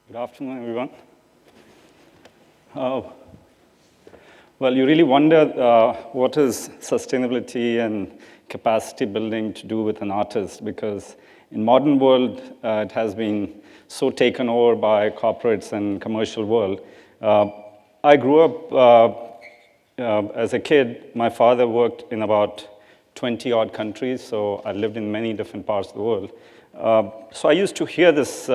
Good afternoon, everyone. Well, you really wonder what is sustainability and capacity building to do with an artist, because in modern world, it has been so taken over by corporates and commercial world. I grew up as a kid. My father worked in about 20 odd countries, so I lived in many different parts of the world. So I used to hear this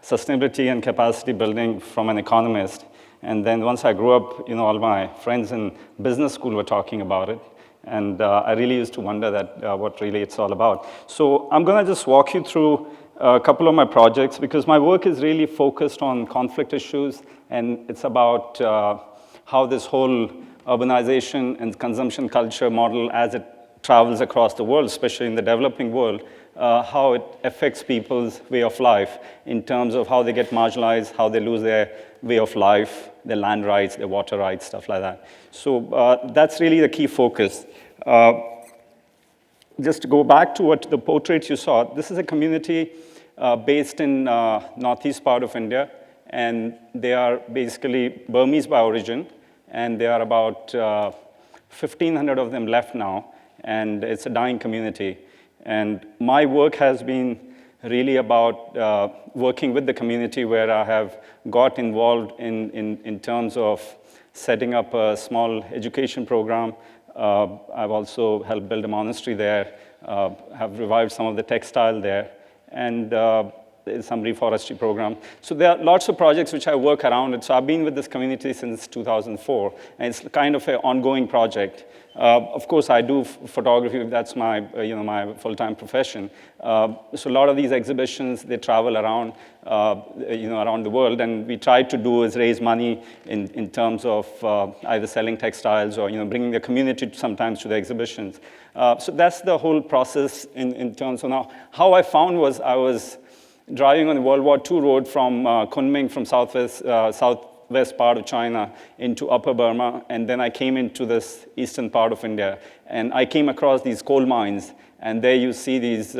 sustainability and capacity building from an economist. And then once I grew up, all my friends in business school were talking about it. And I really used to wonder that what really it's all about. So I'm going to just walk you through a couple of my projects, because my work is really focused on conflict issues. And it's about how this whole urbanization and consumption culture model, as it travels across the world, especially in the developing world, how it affects people's way of life in terms of how they get marginalized, how they lose their way of life, their land rights, their water rights, stuff like that. So that's really the key focus. Just to go back to what the portraits you saw, this is a community based in northeast part of India, and they are basically Burmese by origin, and there are about 1,500 of them left now, and it's a dying community. And my work has been really about working with the community, where I have got involved in terms of setting up a small education program. I've also helped build a monastery there, have revived some of the textile there, and some reforestry program. So there are lots of projects which I work around it. So I've been with this community since 2004, and it's kind of an ongoing project. Of course, I do photography. That's my, my full-time profession. So a lot of these exhibitions, they travel around, around the world, and we try to do is raise money in terms of either selling textiles or, bringing the community sometimes to the exhibitions. So that's the whole process in terms of now. How I found was I was driving on the World War II road from Kunming, from southwest part of China into Upper Burma, and then I came into this eastern part of India, and I came across these coal mines, and there you see these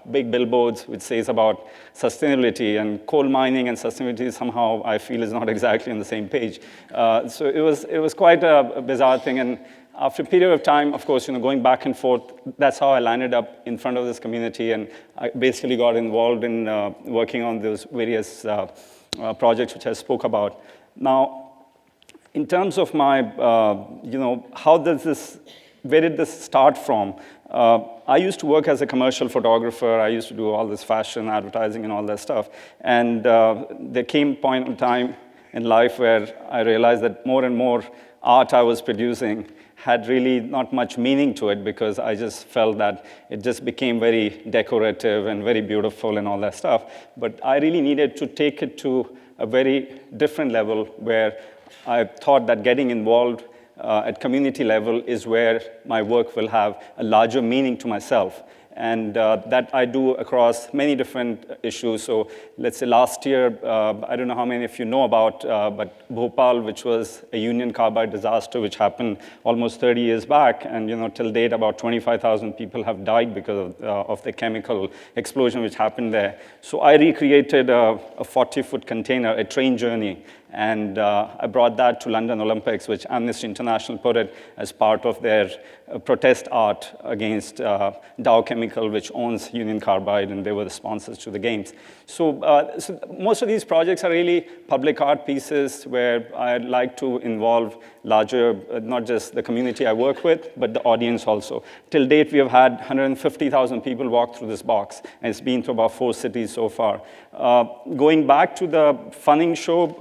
big billboards which says about sustainability, and coal mining and sustainability somehow I feel is not exactly on the same page. So it was quite a bizarre thing, and after a period of time, of course, going back and forth, that's how I landed up in front of this community, and I basically got involved in working on those various projects which I spoke about. Now, in terms of my, where did this start from? I used to work as a commercial photographer. I used to do all this fashion, advertising, and all that stuff. And there came a point in time in life where I realized that more and more art I was producing had really not much meaning to it, because I just felt that it just became very decorative and very beautiful and all that stuff. But I really needed to take it to a very different level, where I thought that getting involved at community level is where my work will have a larger meaning to myself. And that I do across many different issues. So let's say last year, I don't know how many of you know about, but Bhopal, which was a Union Carbide disaster, which happened almost 30 years back, and till date, about 25,000 people have died because of the chemical explosion which happened there. So I recreated a 40-foot container, a train journey, and I brought that to London Olympics, which Amnesty International put it as part of their protest art against Dow Chemical, which owns Union Carbide, and they were the sponsors to the games. So most of these projects are really public art pieces where I'd like to involve larger, not just the community I work with, but the audience also. Till date, we have had 150,000 people walk through this box, and it's been to about 4 cities so far. Going back to the Phaneng show,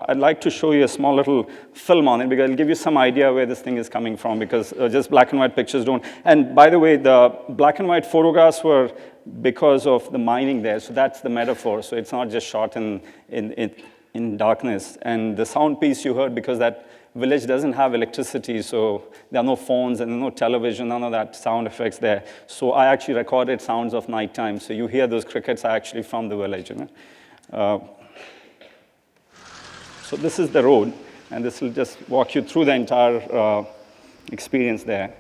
I'd like to show you a small little film on it, because it'll give you some idea where this thing is coming from, because just black and white pictures don't. And by the way, the black and white photographs were because of the mining there, so that's the metaphor. So it's not just shot in darkness. And the sound piece you heard, because that village doesn't have electricity, so there are no phones and no television, none of that sound effects there. So I actually recorded sounds of nighttime. So you hear those crickets are actually from the village. So this is the road, and this will just walk you through the entire experience there.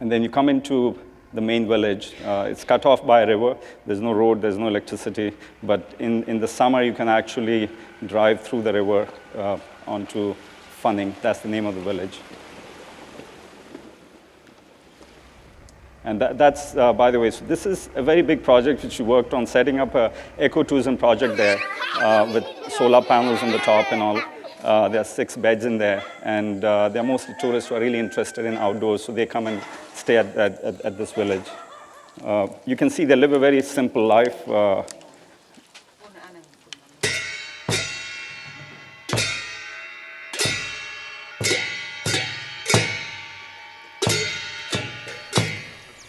And then you come into the main village. It's cut off by a river. There's no road, there's no electricity. But in the summer, you can actually drive through the river onto Phaneng. That's the name of the village. And that's, by the way, so this is a very big project which we worked on, setting up an ecotourism project there with solar panels on the top and all. There are 6 beds in there, and they're mostly tourists who are really interested in outdoors, so they come and stay at this village. You can see they live a very simple life.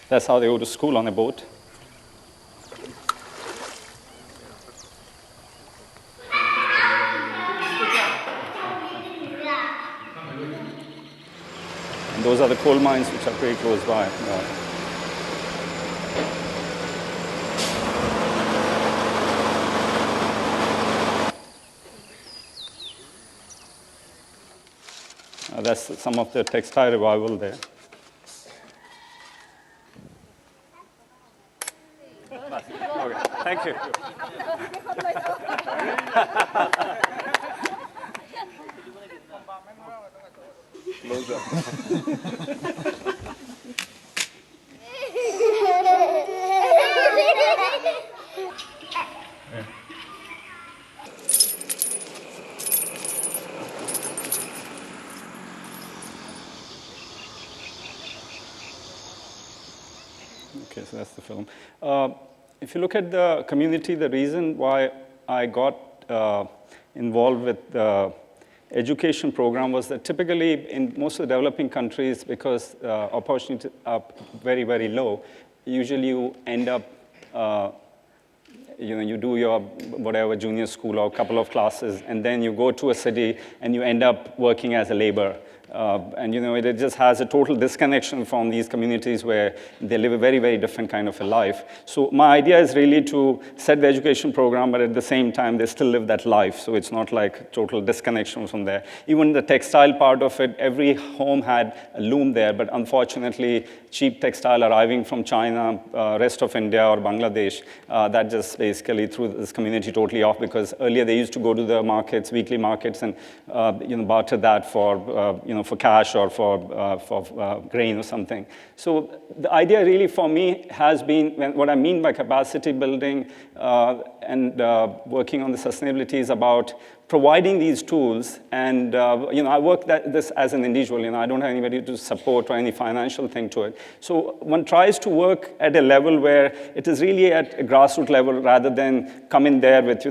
That's how they go to school, on a boat. And those are the coal mines which are pretty close by. That's some of the textile revival there. Okay, thank you. Okay, so that's the film. If you look at the community, the reason why I got involved with the education program was that typically in most of the developing countries, because opportunities are very, very low, usually you end up, you do your whatever junior school or a couple of classes, and then you go to a city and you end up working as a laborer. And it just has a total disconnection from these communities where they live a very, very different kind of a life. So my idea is really to set the education program, but at the same time, they still live that life. So it's not like total disconnection from there. Even the textile part of it, every home had a loom there, but unfortunately, cheap textile arriving from China, rest of India or Bangladesh, that just basically threw this community totally off, because earlier they used to go to the markets, weekly markets, and barter that for cash or for grain or something. So the idea really for me has been, what I mean by capacity building and working on the sustainability is about providing these tools, and I work this as an individual. I don't have anybody to support or any financial thing to it. So one tries to work at a level where it is really at a grassroots level, rather than come in there with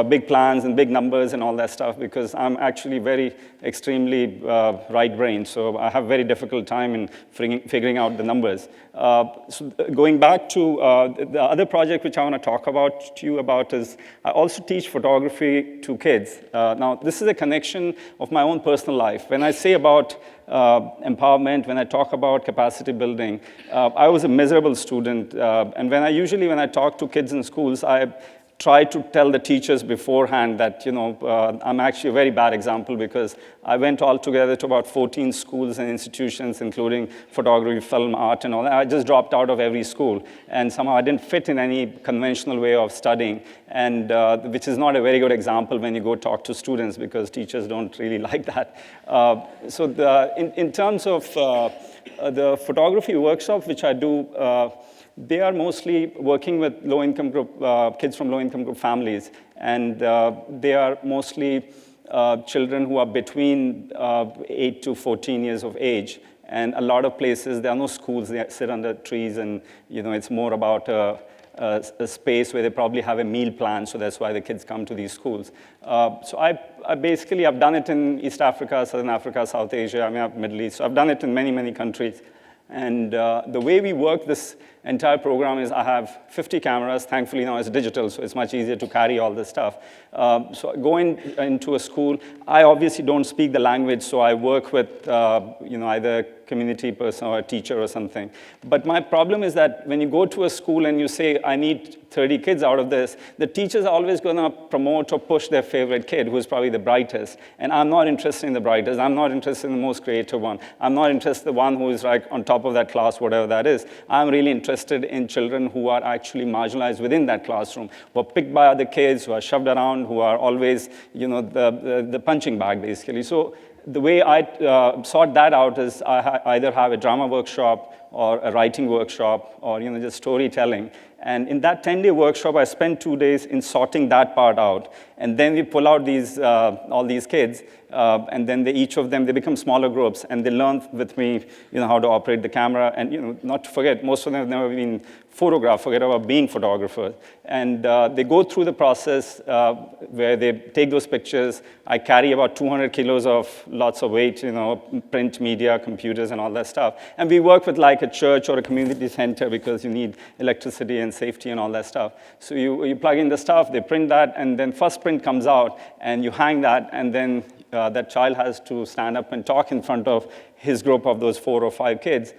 big plans and big numbers and all that stuff. Because I'm actually very extremely right-brained, so I have a very difficult time in figuring out the numbers. So going back to the other project which I want to talk to you about is I also teach photography to kids. Now, this is a connection of my own personal life. When I say about empowerment, when I talk about capacity building, I was a miserable student. And when I talk to kids in schools, I try to tell the teachers beforehand that, I'm actually a very bad example, because I went altogether to about 14 schools and institutions, including photography, film, art, and all that. I just dropped out of every school. And somehow I didn't fit in any conventional way of studying, and which is not a very good example when you go talk to students, because teachers don't really like that. So in terms of the photography workshop, which I do, they are mostly working with low-income group, kids from low-income group families, and they are mostly children who are between 8 to 14 years of age. And a lot of places, there are no schools, they sit under trees, and it's more about a space where they probably have a meal plan, so that's why the kids come to these schools. So I've done it in East Africa, Southern Africa, South Asia, Middle East. So I've done it in many, many countries. And the way we work this entire program is I have 50 cameras. Thankfully now it's digital, so it's much easier to carry all this stuff. So I go into a school. I obviously don't speak the language, so I work with either a community person or a teacher or something. But my problem is that when you go to a school and you say, I need 30 kids out of this, the teachers are always going to promote or push their favorite kid, who's probably the brightest. And I'm not interested in the brightest. I'm not interested in the most creative one. I'm not interested in the one who is like on top of that class, whatever that is. I'm really interested in children who are actually marginalized within that classroom, who are picked by other kids, who are shoved around, who are always, the punching bag, basically. So the way I sort that out is I either have a drama workshop or a writing workshop or just storytelling. And in that 10-day workshop, I spent 2 days in sorting that part out. And then we pull out all these kids, and then each of them, they become smaller groups, and they learn with me how to operate the camera. And not to forget, most of them have never been photographed, forget about being photographers. And they go through the process where they take those pictures. I carry about 200 kilos of lots of weight, print media, computers, and all that stuff. And we work with like a church or a community center because you need electricity and safety and all that stuff. So you plug in the stuff, they print that, and then first print comes out, and you hang that, and then that child has to stand up and talk in front of his group of those 4 or 5 kids,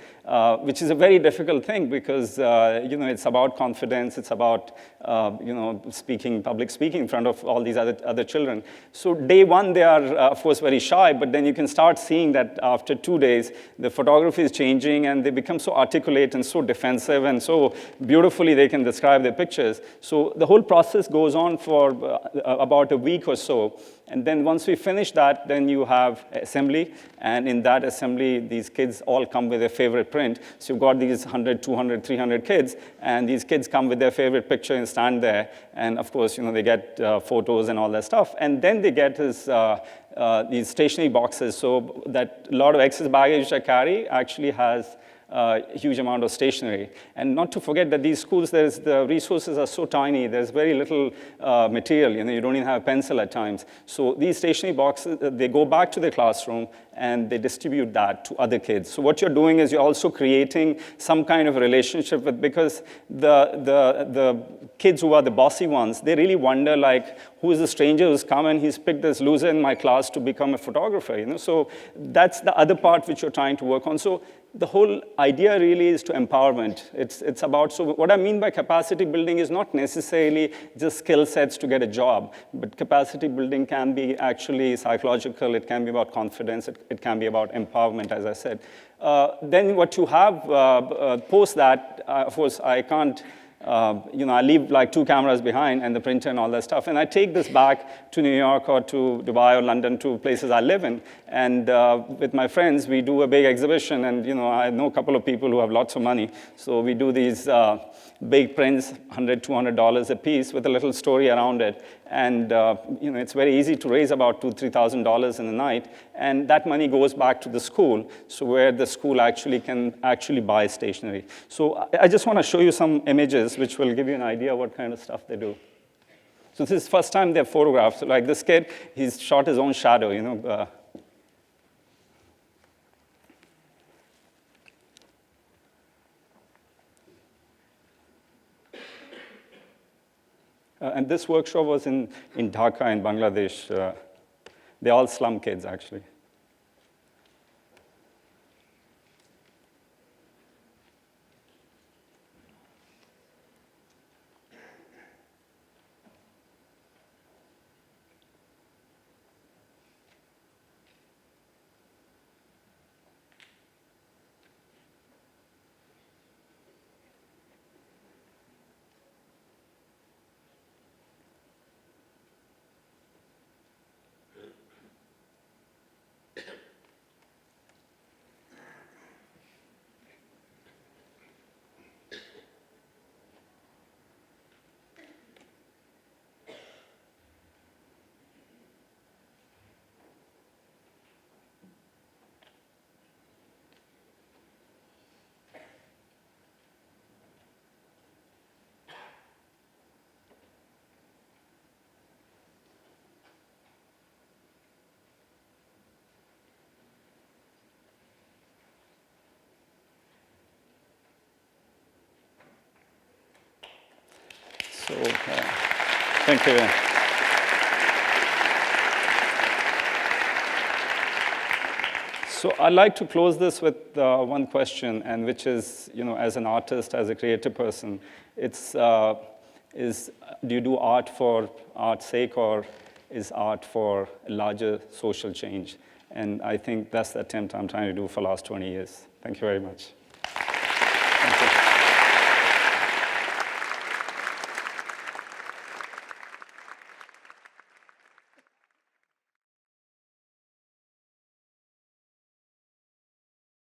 which is a very difficult thing because, it's about confidence, it's about, public speaking in front of all these other children. So day one, they are, of course, very shy, but then you can start seeing that after 2 days, the photography is changing, and they become so articulate and so defensive, and so beautifully they can describe their pictures. So the whole process goes on for about a week or so. And then once we finish that, then you have assembly, and in that assembly, these kids all come with their favorite print. So you've got these 100, 200, 300 kids, and these kids come with their favorite picture and stand there. And of course, they get photos and all that stuff. And then they get these stationery boxes, so that a lot of excess baggage I carry actually has a huge amount of stationery. And not to forget that these schools, the resources are so tiny, there's very little material, you don't even have a pencil at times. So these stationery boxes, they go back to the classroom and they distribute that to other kids. So what you're doing is you're also creating some kind of a relationship with, because the kids who are the bossy ones, they really wonder like, who is the stranger who's come and he's picked this loser in my class to become a photographer, So that's the other part which you're trying to work on. So the whole idea really is to empowerment. It's about, so what I mean by capacity building is not necessarily just skill sets to get a job, but capacity building can be actually psychological, it can be about confidence, it can be about empowerment, as I said. Then what you have post that, of course, I can't, I leave like 2 cameras behind and the printer and all that stuff. And I take this back to New York or to Dubai or London, to places I live in. And with my friends, we do a big exhibition. And I know a couple of people who have lots of money. So we do these big prints, $100, $200 a piece with a little story around it. And it's very easy to raise about $2,000, $3,000 in a night. And that money goes back to the school, so where the school can buy stationery. So I just want to show you some images which will give you an idea what kind of stuff they do. So this is the first time they're photographed. So like this kid, he's shot his own shadow, and this workshop was in Dhaka in Bangladesh. They're all slum kids, actually. Thank you. So I'd like to close this with one question, and which is, as an artist, as a creative person, do you do art for art's sake, or is art for a larger social change? And I think that's the attempt I'm trying to do for the last 20 years. Thank you very much. Thank you.